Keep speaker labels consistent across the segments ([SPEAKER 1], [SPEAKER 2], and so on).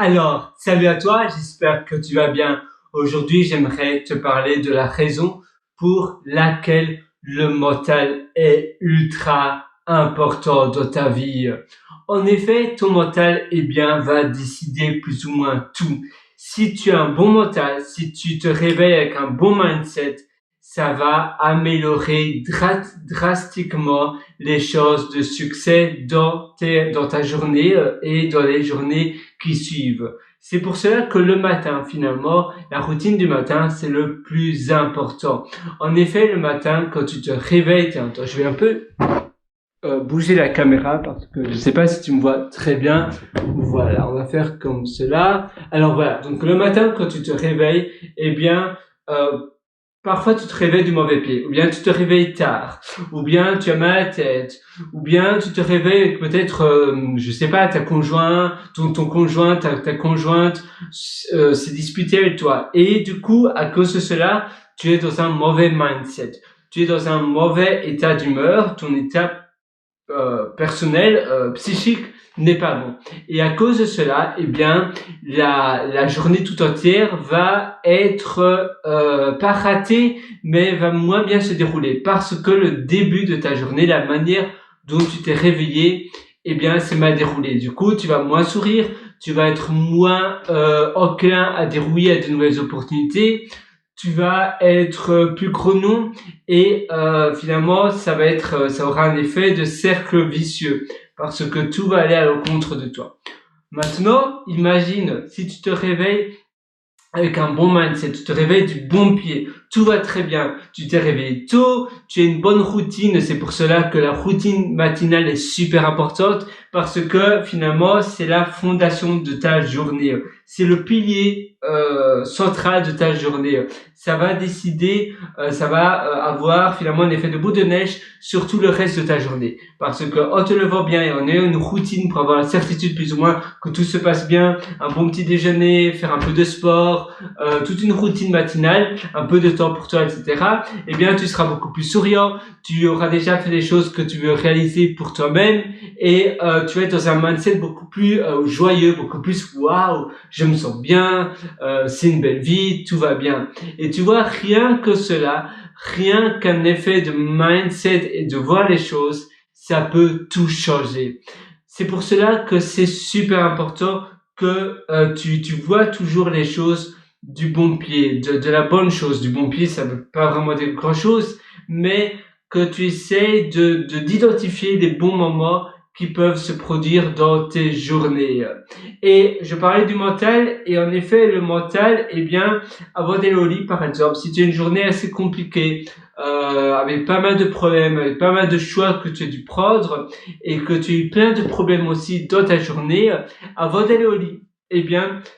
[SPEAKER 1] Alors, salut à toi, j'espère que tu vas bien. Aujourd'hui, j'aimerais te parler de la raison pour laquelle le mental est ultra important dans ta vie. En effet, ton mental, va décider plus ou moins tout. Si tu as un bon mental, si tu te réveilles avec un bon mindset, ça va améliorer drastiquement les chances de succès dans ta journée et dans les journées qui suivent. C'est pour cela que le matin, finalement, la routine du matin, c'est le plus important. En effet, le matin, quand tu te réveilles, tiens, attends, je vais un peu bouger la caméra parce que je sais pas si tu me vois très bien. Voilà, on va faire comme cela. Alors voilà, donc le matin, quand tu te réveilles, euh, parfois tu te réveilles du mauvais pied, ou bien tu te réveilles tard, ou bien tu as mal à la tête, ou bien tu te réveilles avec peut-être, je sais pas, ta conjoint, ton conjoint, ta conjointe s'est disputée avec toi. Et du coup, à cause de cela, tu es dans un mauvais mindset. Tu es dans un mauvais état d'humeur, ton état personnel, psychique n'est pas bon. Et à cause de cela, la journée tout entière va être pas ratée, mais va moins bien se dérouler parce que le début de ta journée, la manière dont tu t'es réveillé, c'est mal déroulé. Du coup, tu vas moins sourire, tu vas être moins enclin à dérouiller à de nouvelles opportunités, tu vas être plus grognon et finalement ça aura un effet de cercle vicieux parce que tout va aller à l'encontre de toi. Maintenant, imagine si tu te réveilles avec un bon mindset, tu te réveilles du bon pied, tout va très bien, tu t'es réveillé tôt, tu as une bonne routine, c'est pour cela que la routine matinale est super importante parce que finalement c'est la fondation de ta journée, c'est le pilier central de ta journée, ça va décider, ça va avoir finalement un effet de boule de neige sur tout le reste de ta journée parce que en te levant bien et en ayant une routine pour avoir la certitude plus ou moins que tout se passe bien, un bon petit déjeuner, faire un peu de sport, toute une routine matinale, un peu de temps pour toi, etc. Tu seras beaucoup plus souriant, tu auras déjà fait les choses que tu veux réaliser pour toi-même et tu vas être dans un mindset beaucoup plus joyeux, beaucoup plus waouh, je me sens bien, c'est une belle vie, tout va bien. Et tu vois, rien que cela, rien qu'un effet de mindset et de voir les choses, ça peut tout changer. C'est pour cela que c'est super important que tu vois toujours les choses du bon pied, de la bonne chose. Du bon pied, ça veut pas vraiment dire grand chose, mais que tu essaies d'identifier les bons moments qui peuvent se produire dans tes journées. Et je parlais du mental, et en effet, le mental, avant d'aller au lit, par exemple, si tu as une journée assez compliquée, avec pas mal de problèmes, avec pas mal de choix que tu as dû prendre, et que tu as eu plein de problèmes aussi dans ta journée, avant d'aller au lit,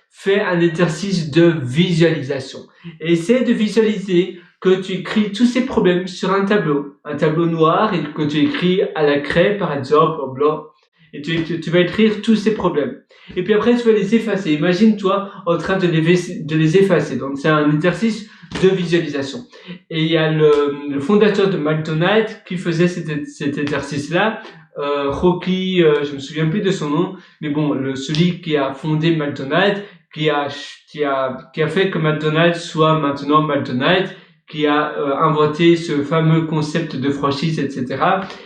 [SPEAKER 1] fais un exercice de visualisation. Et essaie de visualiser que tu écris tous ces problèmes sur un tableau noir et que tu écris à la craie, par exemple, en blanc. Et tu vas écrire tous ces problèmes. Et puis après, tu vas les effacer. Imagine-toi en train de les effacer. Donc, c'est un exercice de visualisation. Et il y a le fondateur de McDonald's qui faisait cet exercice-là. Rocky, je me souviens plus de son nom, mais bon, celui qui a fondé McDonald's, qui a fait que McDonald's soit maintenant McDonald's, qui a inventé ce fameux concept de franchise, etc.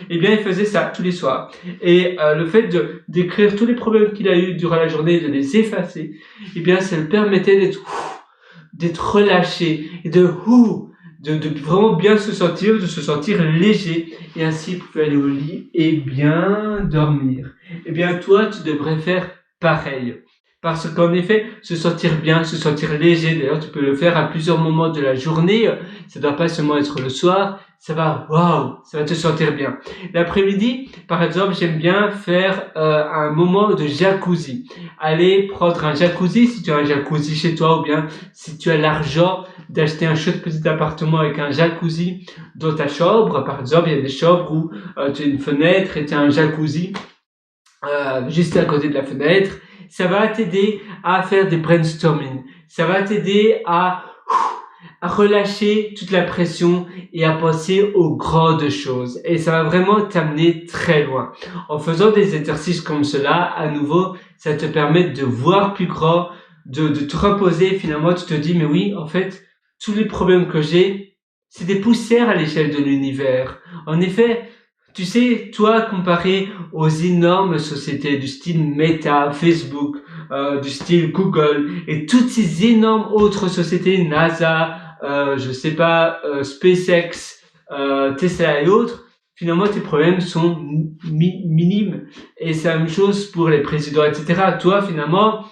[SPEAKER 1] Il faisait ça tous les soirs. Et le fait d'écrire tous les problèmes qu'il a eu durant la journée, de les effacer, ça le permettait d'être relâché et de vraiment bien se sentir, de se sentir léger, et ainsi il pouvait aller au lit et bien dormir. Toi, tu devrais faire pareil. Parce qu'en effet, se sentir bien, se sentir léger, d'ailleurs, tu peux le faire à plusieurs moments de la journée, ça doit pas seulement être le soir, ça va te sentir bien. L'après-midi, par exemple, j'aime bien faire un moment de jacuzzi. Aller prendre un jacuzzi, si tu as un jacuzzi chez toi, ou bien si tu as l'argent d'acheter un chouette petit appartement avec un jacuzzi dans ta chambre. Par exemple, il y a des chambres où tu as une fenêtre et tu as un jacuzzi juste à côté de la fenêtre. Ça va t'aider à faire des brainstorming. Ça va t'aider à à relâcher toute la pression et à penser aux grandes choses. Et ça va vraiment t'amener très loin. En faisant des exercices comme cela, à nouveau, ça te permet de voir plus grand, de te reposer. Finalement, tu te dis, mais oui, en fait, tous les problèmes que j'ai, c'est des poussières à l'échelle de l'univers. En effet, tu sais, toi, comparé aux énormes sociétés du style Meta, Facebook, du style Google et toutes ces énormes autres sociétés, NASA, je sais pas, SpaceX, Tesla et autres, finalement tes problèmes sont minimes. Et c'est la même chose pour les présidents, etc. Toi, finalement,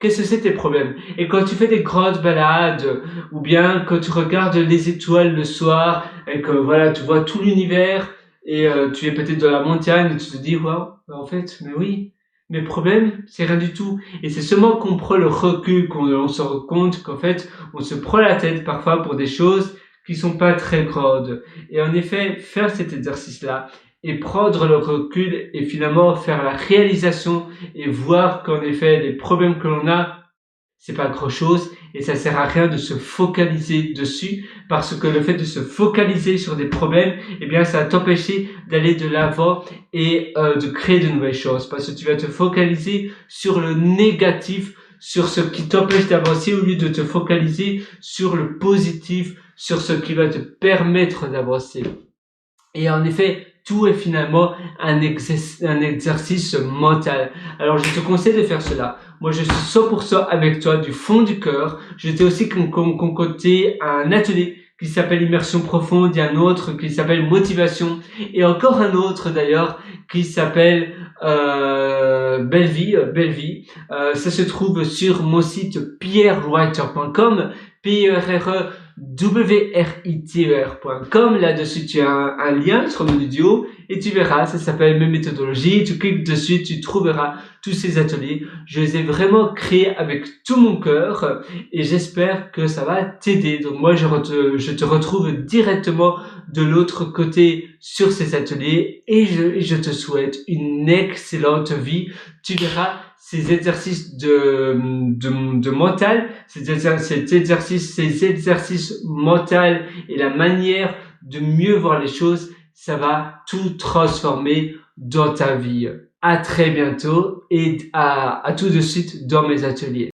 [SPEAKER 1] qu'est-ce que c'est tes problèmes? Et quand tu fais des grandes balades, ou bien quand tu regardes les étoiles le soir, et que voilà, tu vois tout l'univers, et tu es peut-être dans la montagne, et tu te dis, waouh, en fait, mais oui, mes problèmes, c'est rien du tout. Et c'est seulement qu'on prend le recul, qu'on se rend compte qu'en fait, on se prend la tête parfois pour des choses qui sont pas très grandes. Et en effet, faire cet exercice-là, et prendre le recul, et finalement faire la réalisation et voir qu'en effet, les problèmes que l'on a, c'est pas grand chose et ça sert à rien de se focaliser dessus parce que le fait de se focaliser sur des problèmes, eh bien, ça va t'empêcher d'aller de l'avant et de créer de nouvelles choses parce que tu vas te focaliser sur le négatif, sur ce qui t'empêche d'avancer au lieu de te focaliser sur le positif, sur ce qui va te permettre d'avancer. Et en effet, tout est finalement un exercice mental. Alors, je te conseille de faire cela. Moi, je suis 100% avec toi du fond du cœur. Je t'ai aussi concocté un atelier qui s'appelle Immersion profonde, il y a un autre qui s'appelle Motivation, et encore un autre d'ailleurs qui s'appelle Belle Vie. Ça se trouve sur mon site pierrewriter.com, PRREWRITER.com. Là-dessus, tu as un lien sur mon vidéo et tu verras, ça s'appelle mes méthodologies. Tu cliques dessus, tu trouveras tous ces ateliers. Je les ai vraiment créés avec tout mon cœur et j'espère que ça va t'aider. Donc moi, je te retrouve directement de l'autre côté sur ces ateliers et je te souhaite une excellente vie. Tu verras ces exercices de mental, ces exercices mental et la manière de mieux voir les choses, ça va tout transformer dans ta vie. À très bientôt et à tout de suite dans mes ateliers.